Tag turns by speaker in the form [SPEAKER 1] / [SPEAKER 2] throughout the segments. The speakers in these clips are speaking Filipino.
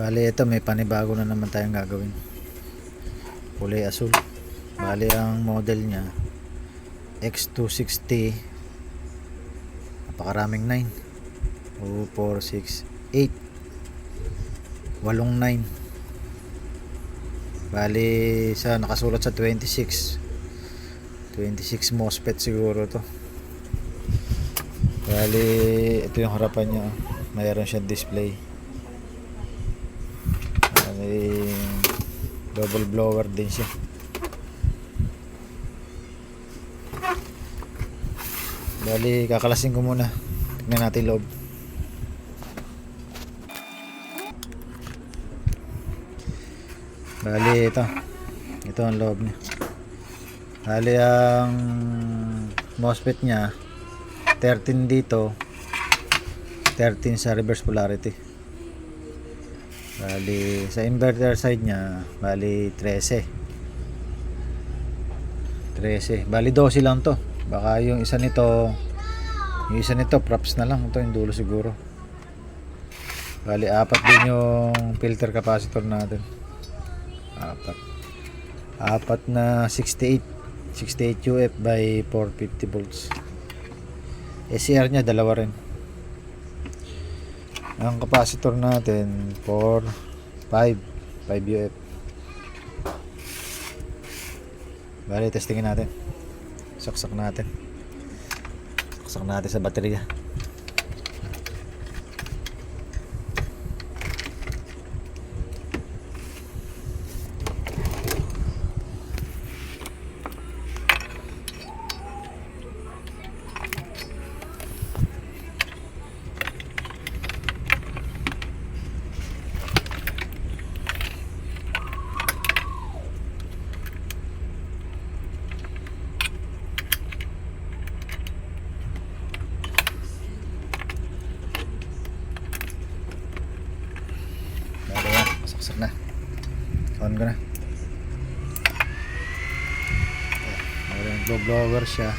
[SPEAKER 1] Bali ito, may panibago na naman tayong gagawin. Kulay asul. Bali ang model niya X260. Napakaraming 9. 2, 4, 6, 8. 8 9. Bali sa nakasulat sa 26 MOSFET siguro to. Bali ito yung harapan niya. Mayroon siyang display. May double blower din siya. Bali kakalasin ko muna. Tignan natin loob. Bali ito ang loob niya. Bali ang MOSFET niya 13 dito, 13 sa reverse polarity. Bali sa inverter side niya bali 13. Bali 12 lang to. Baka yung isa nito props na lang. Ito yung dulo siguro. Bali 4 din yung filter capacitor natin. 4 na 68 UF by 450 volts. SCR nya dalawa rin. Ang capacitor natin 5 UF. Bali testingin natin. Saksak natin sa baterya. Saksak na. On ko na. Mayroong glow blower siya.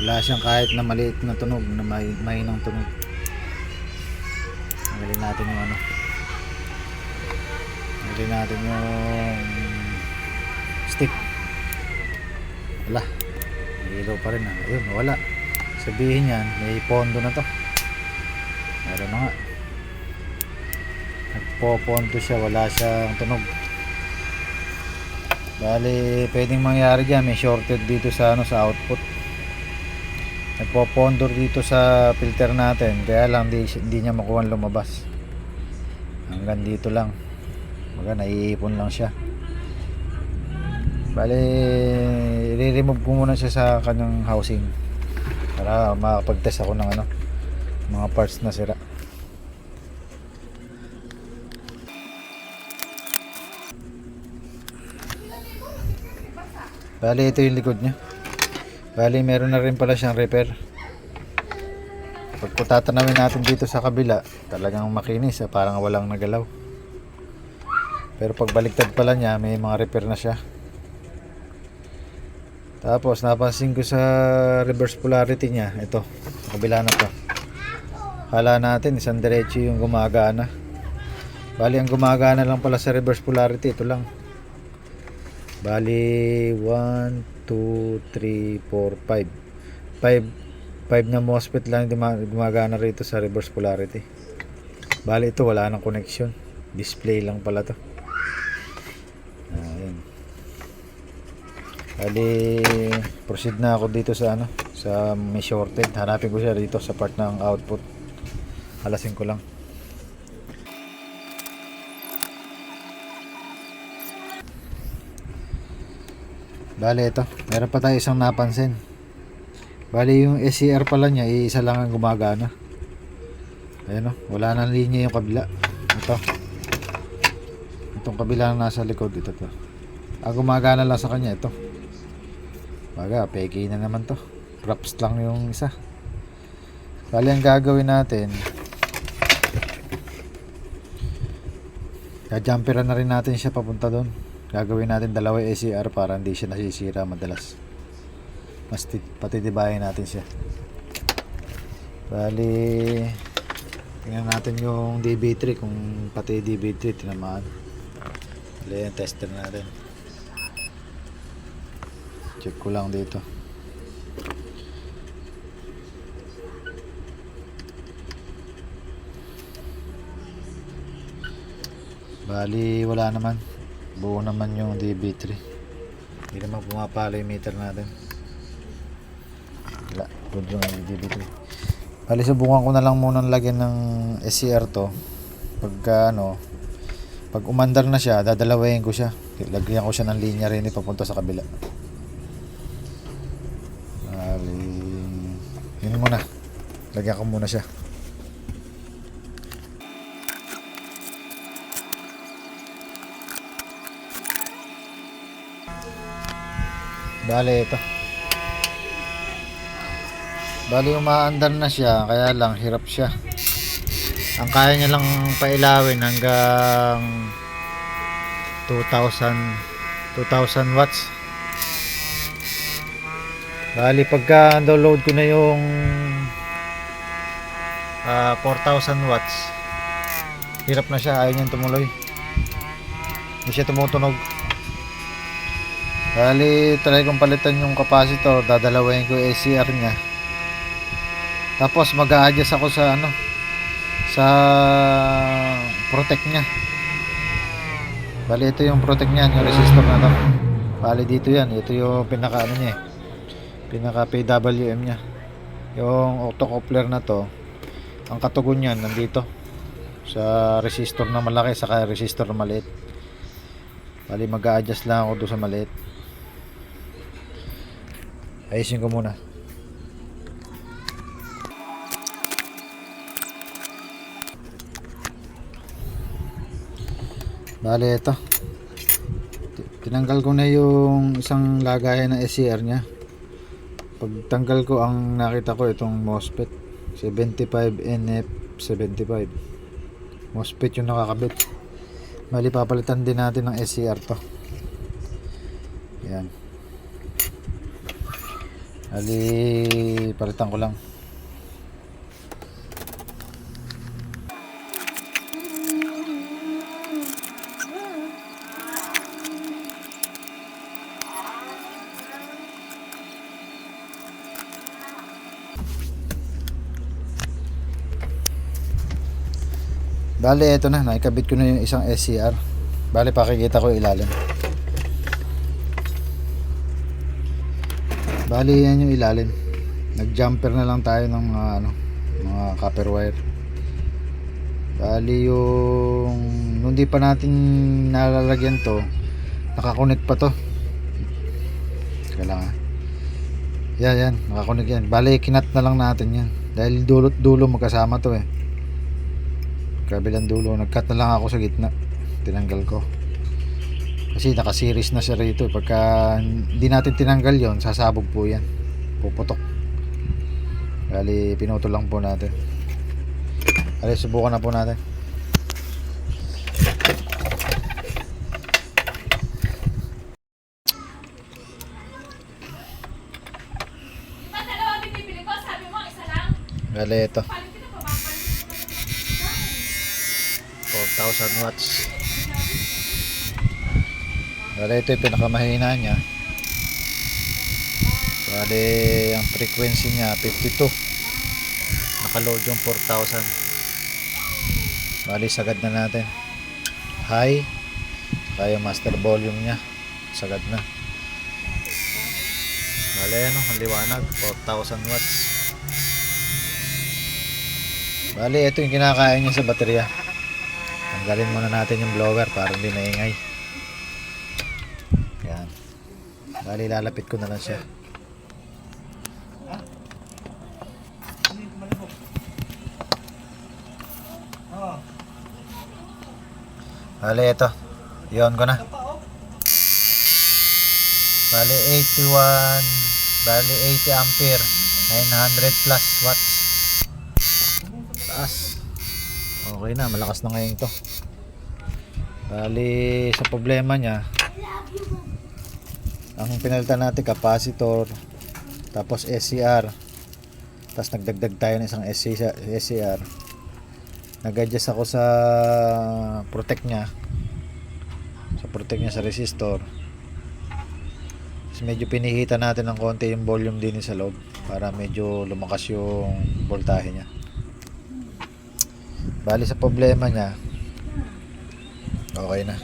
[SPEAKER 1] Wala siyang kahit na maliit na tunog, na mahinang tunog. Tanggalin natin yung tanggalin natin yung stick. Wala. May ilaw pa rin ha. Ayun, wala. Sabihin yan, may pondo na to. Meron na nga. Nagpo-ponto siya, wala siyang tunog. Bali pwedeng mangyari dyan, may shorted dito sa sa output. Nagpo-pondor dito sa filter natin, kaya lang hindi niya makuha lumabas. Hanggang dito lang. Baga naiipon lang siya. Bali i-remove ko muna siya sa kanyang housing para makapag-test ako ng mga parts na sira. Bali ito yung likod niya. Bali meron na rin pala siyang repair. Pag tatanawin natin dito sa kabila, talagang makinis, parang walang nagalaw. Pero pag baliktad pala niya, may mga repair na siya. Tapos napansin ko sa reverse polarity niya, ito sa kabila na to. Hala natin isang diretso yung gumagana. Bali ang gumagana lang pala sa reverse polarity, ito lang. Bali 1, 2, 3, 4, 5 na MOSFET lang gumagana rito sa reverse polarity. Bali ito wala nang connection, display lang pala to. Ayan. Bali proceed na ako dito sa sa may shorted. Hanapin ko siya dito sa part ng output. Halasin ko lang. Bali ito, meron pa tayo isang napansin. Bali yung SCR pala niya, isa lang ang gumagana. Ayan wala nang linya yung kabila. Itong kabila na nasa likod, ito to. Ang gumagana lang sa kanya ito. Baga, peke na naman to. Props lang yung isa. Bali ang gagawin natin, jumperan na rin natin siya papunta doon. Gagawin natin dalawa SCR para hindi siya nasisira madalas. Mas patitibayin natin siya. Bali Tingnan natin yung DB3 kung pati DB3 tinamaan. Wala yung tester natin. Check ko lang dito. Bali wala naman. Buo naman yung DB3. Hindi naman pumapalo yung meter natin. Wala. Good yung DB3. Bali subukan ko na lang muna lagyan ng SCR to. Pagka pag umandar na siya, dadalawahin ko siya. Lagyan ko siya ng linya rin papunta sa kabila. Bali yun muna. Lagyan ko muna siya. Bali ito. Bali umaandar na siya, kaya lang hirap siya. Ang kaya niya lang pailawin hanggang 2000 watts. Bali pagka download ko na yung 4000 watts, hirap na siya, ayaw niyang tumuloy. Hindi siya tumutunog. Bali try kong palitan yung capacitor, dadalawahin ko yung ACR niya. Tapos mag-a-adjust ako sa sa protect niya. Bali ito yung protect niya, yung resistor na to. Bali dito yan, ito yung pinaka niya pinaka PWM niya. Yung autocoupler na to, ang katugon niyan nandito sa resistor na malaki saka resistor na maliit. Bali mag-a-adjust lang ako doon sa maliit. Ayusin ko muna. Bale ito, tinanggal ko na yung isang lagayan ng SCR nya. Pagtanggal ko, ang nakita ko itong MOSFET 75NF75 MOSFET yung nakakabit. Bali papalitan din natin ng SCR to. Yan. Bali palitan ko lang. Bale ito na, naikabit ko na yung isang SCR. Bale pakikita ko ilalim. Bale yan yung ilalim. Nag-jumper na lang tayo ng mga copper wire. Bale yung nung di pa natin nalalagyan to, nakakonect pa to. Kailangan. Yan, nakakonect yan. Bale kinat na lang natin yan. Dahil dulo magkasama to eh. Kabilang dulo, nag-cut na lang ako sa gitna, tinanggal ko kasi naka-series na siya rito. Pagka hindi natin tinanggal yon, sasabog po yan, puputok. Bali pinutol lang po natin. Bali subukan na po natin. Bali ito 4,000 watts. Bale ito yung pinakamahina niya. Bale ang frequency niya 52. Nakaload yung 4,000. Bale sagad na natin. High. Kaya master volume niya. Sagad na. Bale ang liwanag 4,000 watts. Bale ito yung kinakain niya sa baterya. Tanggalin muna natin yung blower para hindi maingay. Yan. Bali lalapit ko na lang siya. Bali ito, yun ko na. Bali 81, bali 80 ampere, 900 plus watts. Taas. Okay na, malakas na ngayon to. Bali sa problema niya, ang pinalitan natin capacitor, tapos SCR, tapos nagdagdag tayo ng isang SCR. Nag-adjust ako sa protect niya. Sa protect niya sa resistor. Tapos medyo pinihita natin ng konti yung volume din sa loob para medyo lumakas yung voltahe niya. Bali sa problema niya, okay na.